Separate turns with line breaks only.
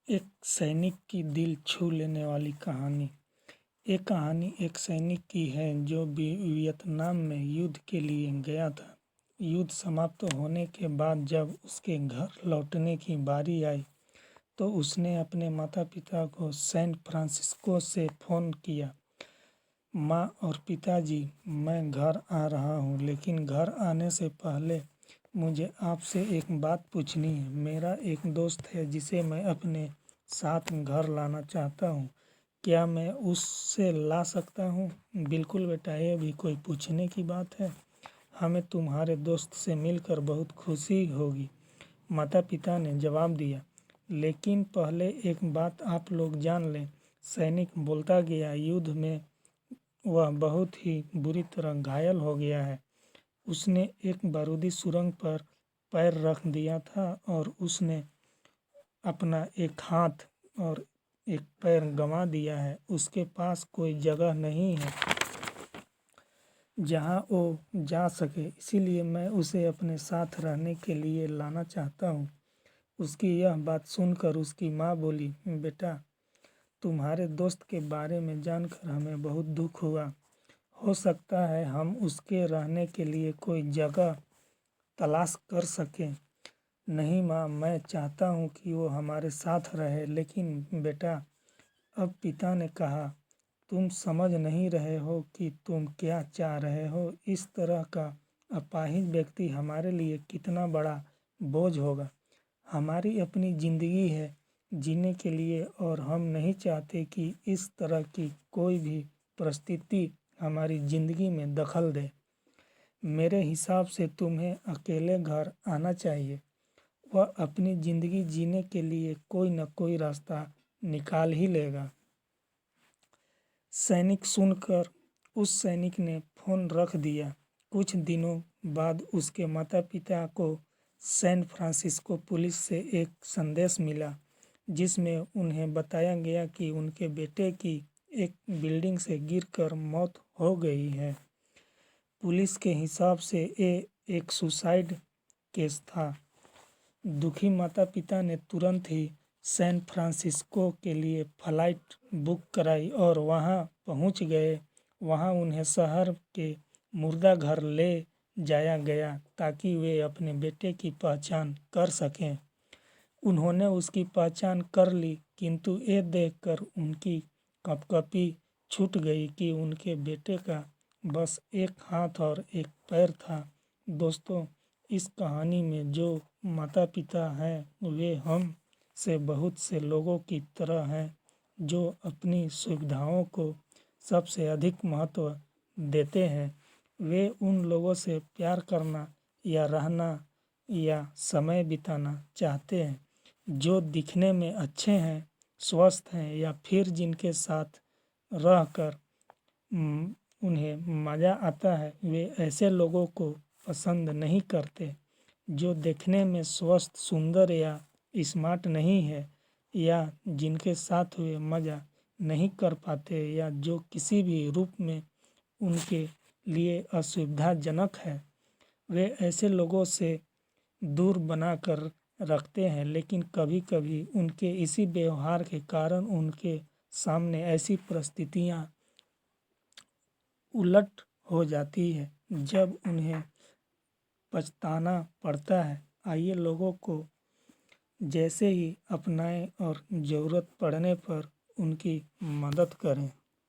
एक सैनिक की दिल छू लेने वाली कहानी। ये कहानी एक सैनिक की है जो वियतनाम में युद्ध के लिए गया था। युद्ध समाप्त होने के बाद जब उसके घर लौटने की बारी आई तो उसने अपने माता पिता को सैन फ्रांसिस्को से फ़ोन किया। माँ और पिताजी, मैं घर आ रहा हूँ, लेकिन घर आने से पहले मुझे आपसे एक बात पूछनी है। मेरा एक दोस्त है जिसे मैं अपने साथ घर लाना चाहता हूँ। क्या मैं उससे ला सकता हूँ? बिल्कुल बेटा, ये भी कोई पूछने की बात है। हमें तुम्हारे दोस्त से मिलकर बहुत खुशी होगी, माता पिता ने जवाब दिया। लेकिन पहले एक बात आप लोग जान लें, सैनिक बोलता गया। युद्ध में वह बहुत ही बुरी तरह घायल हो गया है। उसने एक बारूदी सुरंग पर पैर रख दिया था और उसने अपना एक हाथ और एक पैर गंवा दिया है। उसके पास कोई जगह नहीं है जहां वो जा सके, इसीलिए मैं उसे अपने साथ रहने के लिए लाना चाहता हूँ। उसकी यह बात सुनकर उसकी माँ बोली, बेटा, तुम्हारे दोस्त के बारे में जानकर हमें बहुत दुख हुआ। हो सकता है हम उसके रहने के लिए कोई जगह तलाश कर सकें। नहीं माँ, मैं चाहता हूँ कि वो हमारे साथ रहे। लेकिन बेटा, अब पिता ने कहा, तुम समझ नहीं रहे हो कि तुम क्या चाह रहे हो। इस तरह का अपाहिज व्यक्ति हमारे लिए कितना बड़ा बोझ होगा। हमारी अपनी ज़िंदगी है जीने के लिए और हम नहीं चाहते कि इस तरह की कोई भी परिस्थिति हमारी ज़िंदगी में दखल दे। मेरे हिसाब से तुम्हें अकेले घर आना चाहिए। वह अपनी ज़िंदगी जीने के लिए कोई न कोई रास्ता निकाल ही लेगा। सैनिक सुनकर उस सैनिक ने फ़ोन रख दिया। कुछ दिनों बाद उसके माता पिता को सैन फ्रांसिस्को पुलिस से एक संदेश मिला जिसमें उन्हें बताया गया कि उनके बेटे की एक बिल्डिंग से गिरकर मौत हो गई है। पुलिस के हिसाब से ये एक सुसाइड केस था। दुखी माता पिता ने तुरंत ही सैन फ्रांसिस्को के लिए फ्लाइट बुक कराई और वहां पहुंच गए। वहां उन्हें शहर के मुर्दा घर ले जाया गया ताकि वे अपने बेटे की पहचान कर सकें। उन्होंने उसकी पहचान कर ली, किंतु ये देखकर उनकी कँपकँपी छूट गई कि उनके बेटे का बस एक हाथ और एक पैर था। दोस्तों, इस कहानी में जो माता पिता हैं वे हम से बहुत से लोगों की तरह हैं जो अपनी सुविधाओं को सबसे अधिक महत्व देते हैं। वे उन लोगों से प्यार करना या रहना या समय बिताना चाहते हैं जो दिखने में अच्छे हैं, स्वस्थ हैं या फिर जिनके साथ रहकर उन्हें मज़ा आता है। वे ऐसे लोगों को पसंद नहीं करते जो देखने में स्वस्थ, सुंदर या स्मार्ट नहीं है, या जिनके साथ वे मज़ा नहीं कर पाते या जो किसी भी रूप में उनके लिए असुविधाजनक है। वे ऐसे लोगों से दूर बनाकर रखते हैं, लेकिन कभी-कभी उनके इसी व्यवहार के कारण उनके सामने ऐसी परिस्थितियाँ उलट हो जाती है जब उन्हें पछताना पड़ता है। आइए लोगों को जैसे ही अपनाएं और ज़रूरत पड़ने पर उनकी मदद करें।